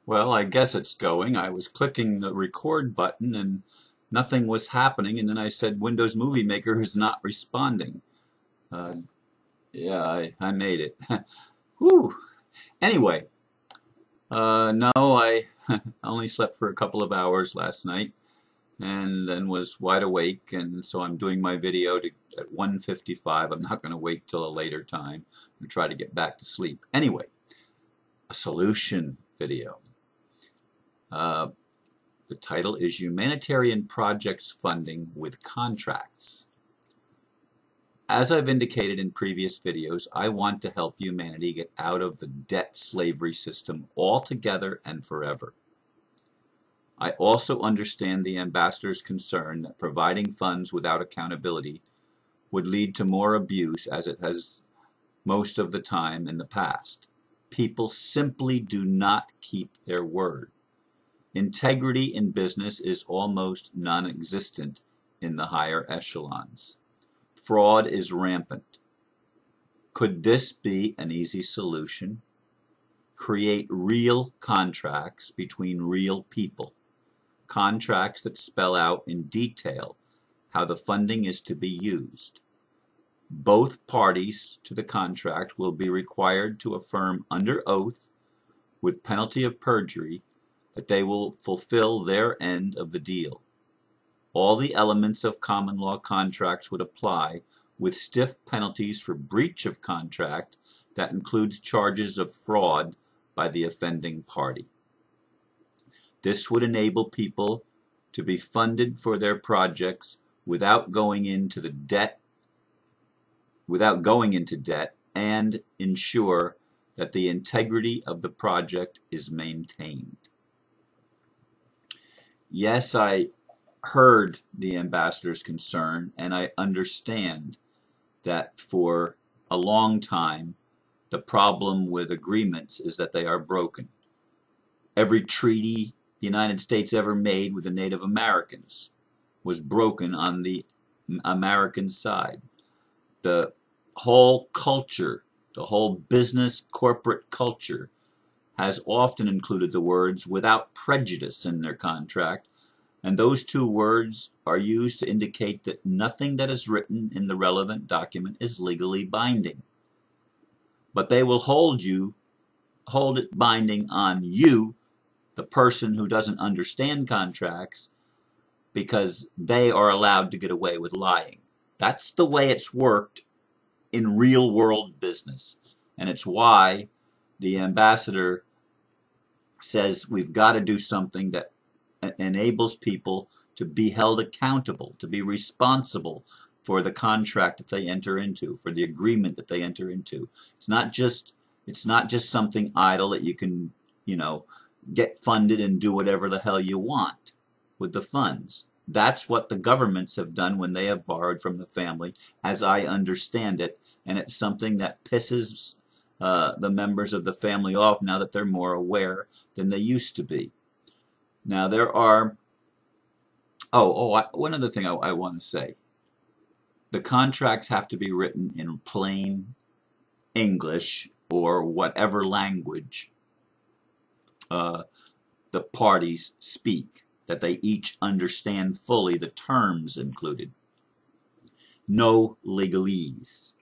Well, I guess it's going. I was clicking the record button and nothing was happening, and then I said Windows Movie Maker is not responding. Uh, yeah, I made it. Whew. Anyway, no, I only slept for a couple of hours last night and then was wide awake, and so I'm doing my video at 1:55. I'm not going to wait till a later time to try to get back to sleep. Anyway, a solution video. Uh, The title is Humanitarian Projects Funding with Contracts. As I've indicated in previous videos, I want to help humanity get out of the debt slavery system altogether and forever. I also understand the ambassador's concern that providing funds without accountability would lead to more abuse, as it has most of the time in the past. People simply do not keep their word. Integrity in business is almost non-existent in the higher echelons. Fraud is rampant. Could this be an easy solution? Create real contracts between real people. Contracts that spell out in detail how the funding is to be used. Both parties to the contract will be required to affirm under oath, with penalty of perjury, that they will fulfill their end of the deal. All the elements of common law contracts would apply, with stiff penalties for breach of contract that includes charges of fraud by the offending party. This would enable people to be funded for their projects without going into debt, and ensure that the integrity of the project is maintained. Yes, I heard the ambassador's concern, and I understand that for a long time the problem with agreements is that they are broken. Every treaty the United States ever made with the Native Americans was broken on the American side. The whole culture, the whole business corporate culture, has often included the words "without prejudice" in their contract, and those two words are used to indicate that nothing that is written in the relevant document is legally binding. But they will hold it binding on you, the person who doesn't understand contracts, because they are allowed to get away with lying. That's the way it's worked in real world business, and it's why the ambassador says we've got to do something that enables people to be held accountable, to be responsible for the contract that they enter into, for the agreement that they enter into. It's not just something idle that you can, get funded and do whatever the hell you want with the funds. That's what the governments have done when they have borrowed from the family, as I understand it, and it's something that pisses the members of the family off now that they're more aware than they used to be. Now there are, one other thing I want to say. The contracts have to be written in plain English or whatever language the parties speak, that they each understand fully the terms included. No legalese.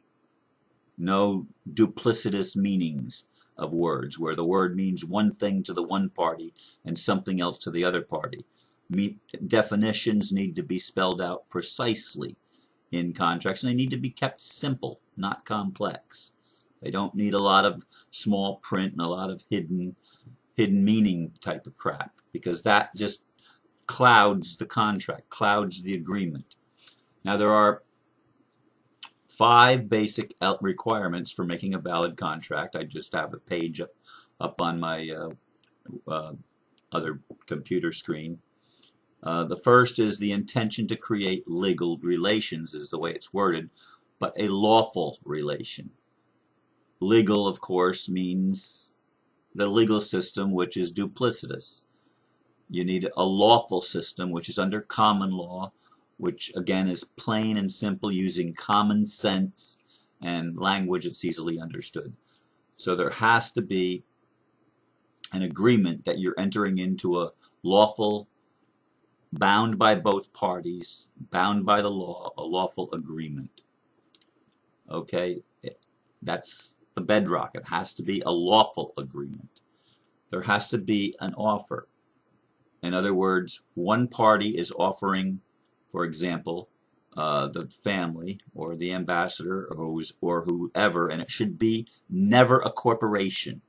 No duplicitous meanings of words, where the word means one thing to the one party and something else to the other party. Definitions need to be spelled out precisely in contracts, and they need to be kept simple, not complex. They don't need a lot of small print and a lot of hidden meaning type of crap, because that just clouds the contract, clouds the agreement. Now there are 5 basic requirements for making a valid contract. I just have a page up on my other computer screen. The first is the intention to create legal relations, is the way it's worded, but a lawful relation. Legal, of course, means the legal system, which is duplicitous. You need a lawful system, which is under common law, which again is plain and simple, using common sense and language that's easily understood. So there has to be an agreement that you're entering into a lawful, bound by both parties, bound by the law, a lawful agreement. Okay? That's the bedrock. It has to be a lawful agreement. There has to be an offer. In other words, one party is offering, for example, the family or the ambassador or whoever, and it should be never a corporation,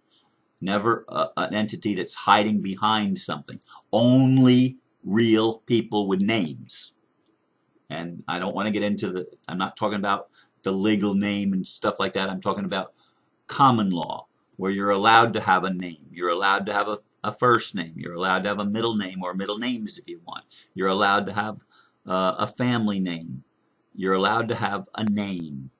never an entity that's hiding behind something. Only real people with names. And I don't want to get into I'm not talking about the legal name and stuff like that. I'm talking about common law, where you're allowed to have a name. You're allowed to have a first name. You're allowed to have a middle name or middle names if you want. You're allowed to have a family name. You're allowed to have a name.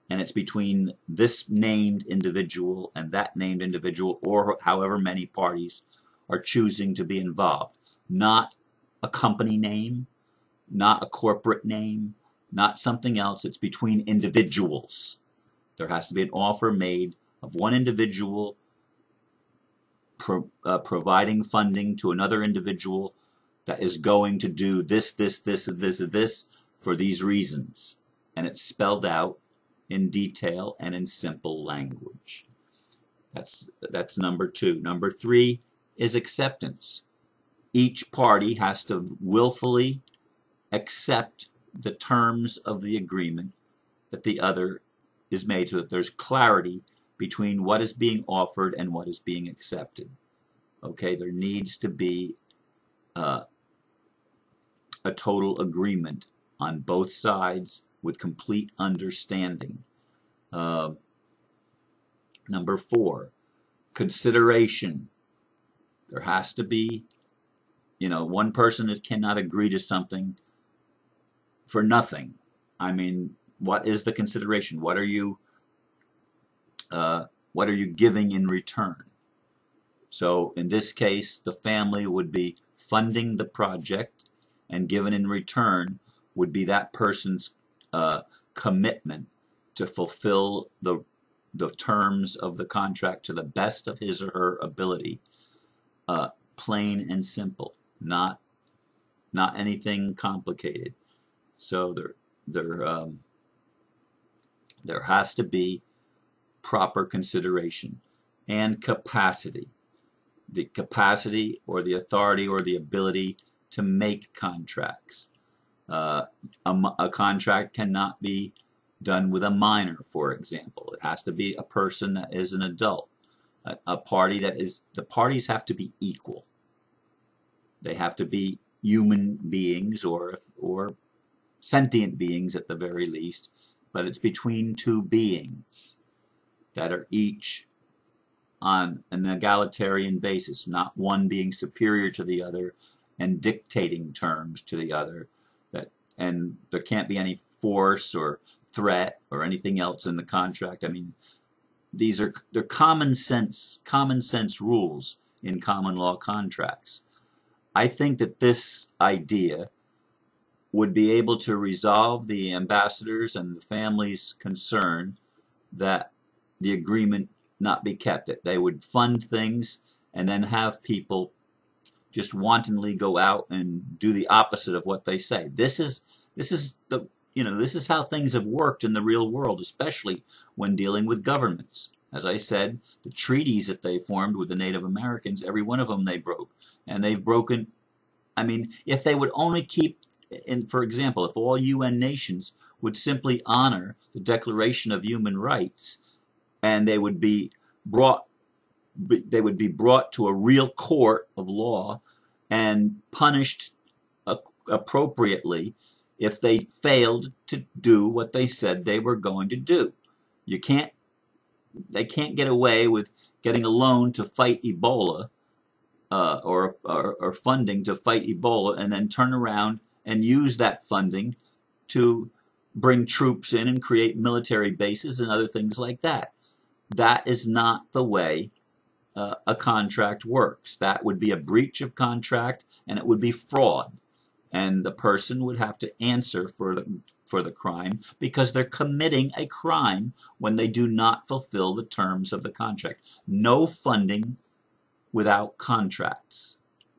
And it's between this named individual and that named individual, or however many parties are choosing to be involved. Not a company name, not a corporate name, not something else. It's between individuals. There has to be an offer made of one individual providing funding to another individual that is going to do this, this, this, and this, and this for these reasons. And it's spelled out in detail and in simple language. That's number two. Number three is acceptance. Each party has to willfully accept the terms of the agreement that the other is made, so that there's clarity between what is being offered and what is being accepted. Okay, there needs to be a total agreement on both sides with complete understanding. Number four, consideration. There has to be, one person that cannot agree to something for nothing. I mean, what is the consideration? What are you giving in return? So in this case, the family would be funding the project, and given in return would be that person's commitment to fulfill the terms of the contract to the best of his or her ability. Plain and simple, not anything complicated. So there has to be proper consideration and capacity. The capacity or the authority or the ability to make contracts. A contract cannot be done with a minor, for example. It has to be a person that is an adult. A party that is, the parties have to be equal. They have to be human beings or sentient beings at the very least, but it's between two beings that are each on an egalitarian basis, not one being superior to the other and dictating terms to the other. And there can't be any force or threat or anything else in the contract. I mean, they're common sense rules in common law contracts. I think that this idea would be able to resolve the ambassadors and the family's concern that the agreement not be kept, that they would fund things and then have people just wantonly go out and do the opposite of what they say. This is how things have worked in the real world, especially when dealing with governments. As I said, the treaties that they formed with the Native Americans, every one of them they broke. And they've broken, I mean, if they would only keep, for example, if all UN nations would simply honor the Declaration of Human Rights, and they would be brought to a real court of law and punished appropriately if they failed to do what they said they were going to do. They can't get away with getting a loan to fight Ebola or funding to fight Ebola and then turn around and use that funding to bring troops in and create military bases and other things like that. That is not the way a contract works. That would be a breach of contract, and it would be fraud. And the person would have to answer for the crime, because they're committing a crime when they do not fulfill the terms of the contract. No funding without contracts.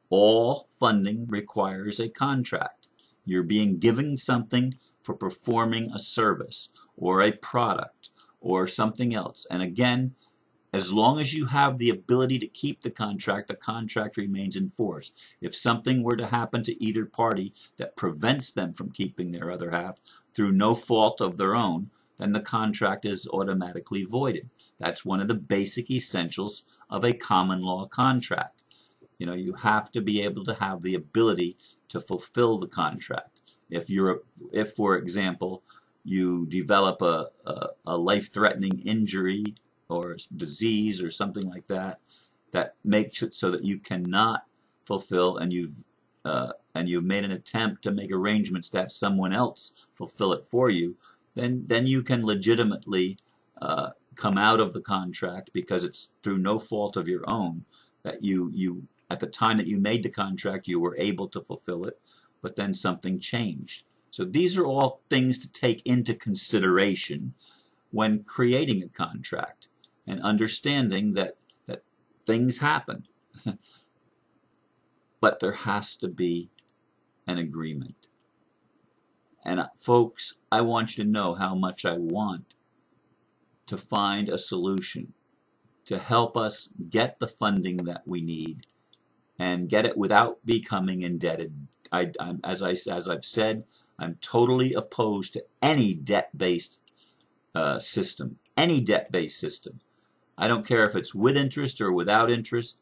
All funding requires a contract. You're being given something for performing a service or a product or something else. And again, as long as you have the ability to keep the contract remains in force. If something were to happen to either party that prevents them from keeping their other half through no fault of their own, then the contract is automatically voided. That's one of the basic essentials of a common law contract. You know, you have to be able to have the ability to fulfill the contract. If for example, you develop a life-threatening injury or disease or something like that, that makes it so that you cannot fulfill, and you've made an attempt to make arrangements to have someone else fulfill it for you, then you can legitimately come out of the contract because it's through no fault of your own that you at the time that you made the contract you were able to fulfill it, but then something changed. So these are all things to take into consideration when creating a contract and understanding that things happen. But there has to be an agreement. And folks, I want you to know how much I want to find a solution to help us get the funding that we need and get it without becoming indebted. As I've said, I'm totally opposed to any debt-based system. Any debt-based system. I don't care if it's with interest or without interest.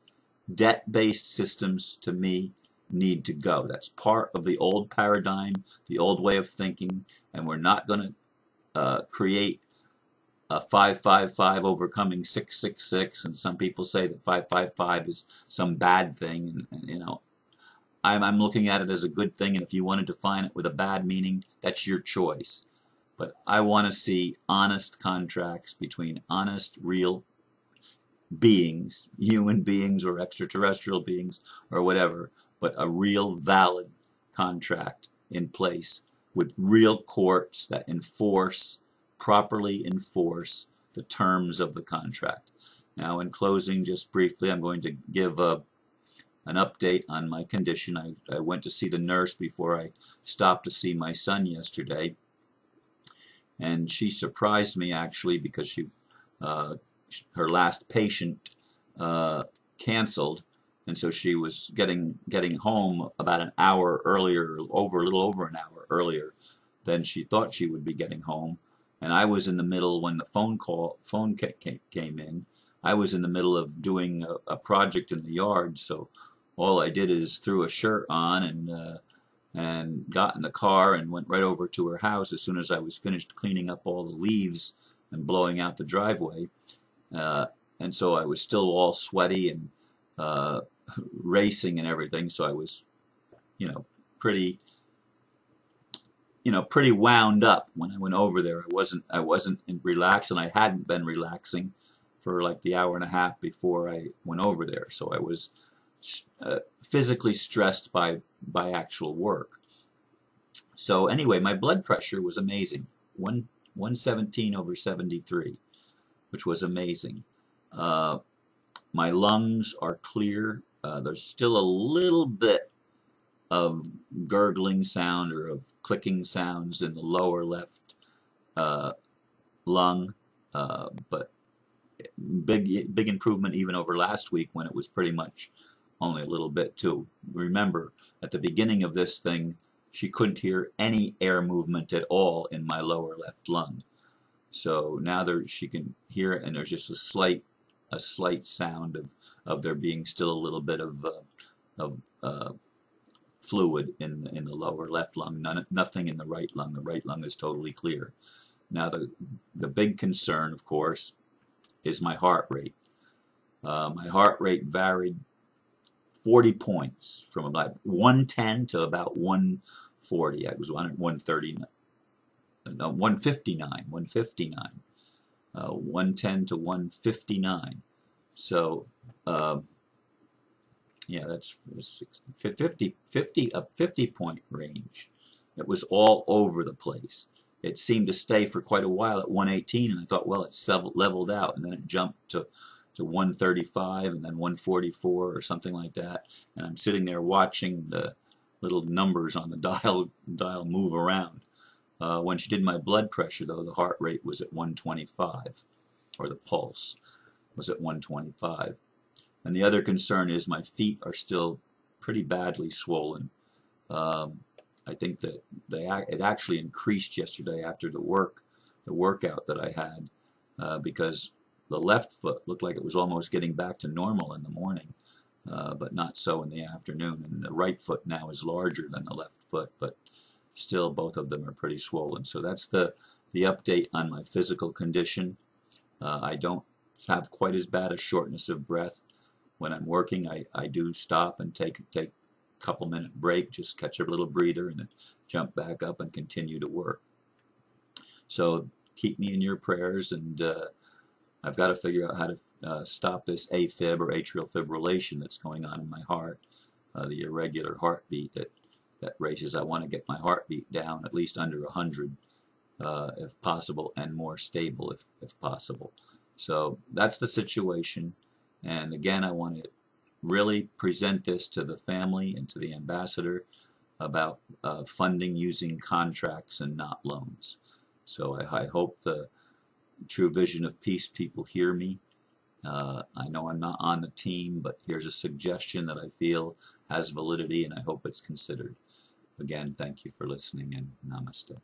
Debt-based systems, to me, need to go. That's part of the old paradigm, the old way of thinking, and we're not going to create a 555 overcoming 666, and some people say that 555 is some bad thing, and you know, I'm looking at it as a good thing, and if you want to define it with a bad meaning, that's your choice. But I want to see honest contracts between honest, real beings, human beings or extraterrestrial beings or whatever, but a real valid contract in place with real courts that properly enforce the terms of the contract. Now, in closing, just briefly, I'm going to give an update on my condition. I went to see the nurse before I stopped to see my son yesterday, and she surprised me actually because her last patient canceled, and so she was getting home about an hour earlier, a little over an hour earlier than she thought she would be getting home. And I was in the middle, when the phone came in, I was in the middle of doing a project in the yard, so all I did is threw a shirt on and got in the car and went right over to her house as soon as I was finished cleaning up all the leaves and blowing out the driveway. And so I was still all sweaty and racing and everything, so I was, pretty wound up when I went over there. I wasn't relaxed, and I hadn't been relaxing for like the hour and a half before I went over there. So I was physically stressed by actual work. So anyway, my blood pressure was amazing, 117 over 73, which was amazing. My lungs are clear. There's still a little bit of gurgling sound or of clicking sounds in the lower left lung, but big improvement even over last week when it was pretty much only a little bit too. Remember, at the beginning of this thing, she couldn't hear any air movement at all in my lower left lung. So now she can hear it, and there's just a slight sound of there being still a little bit of fluid in the lower left lung. Nothing in the right lung. The right lung is totally clear. Now the big concern, of course, is my heart rate. My heart rate varied 40 points from about 110 to about 140. I was 130, no, 159, 110 to 159. So yeah, that's 50 point range. It was all over the place. It seemed to stay for quite a while at 118, and I thought, well, it's leveled out, and then it jumped to to 135 and then 144 or something like that. And I'm sitting there watching the little numbers on the dial move around. When she did my blood pressure, though, the heart rate was at 125, or the pulse was at 125. And the other concern is my feet are still pretty badly swollen. I think that it actually increased yesterday after the workout that I had, because the left foot looked like it was almost getting back to normal in the morning, but not so in the afternoon. And the right foot now is larger than the left foot, but still both of them are pretty swollen. So that's the update on my physical condition. I don't have quite as bad a shortness of breath. When I'm working, I do stop and take a couple minute break, just catch a little breather, and then jump back up and continue to work. So keep me in your prayers, and I've got to figure out how to stop this AFib, or atrial fibrillation, that's going on in my heart, the irregular heartbeat that races. I want to get my heartbeat down at least under 100 if possible, and more stable if possible. So that's the situation. And again, I want to really present this to the family and to the ambassador about funding using contracts and not loans. So I hope the True Vision of Peace people hear me. I know I'm not on the team, but here's a suggestion that I feel has validity, and I hope it's considered. Again, thank you for listening, and namaste.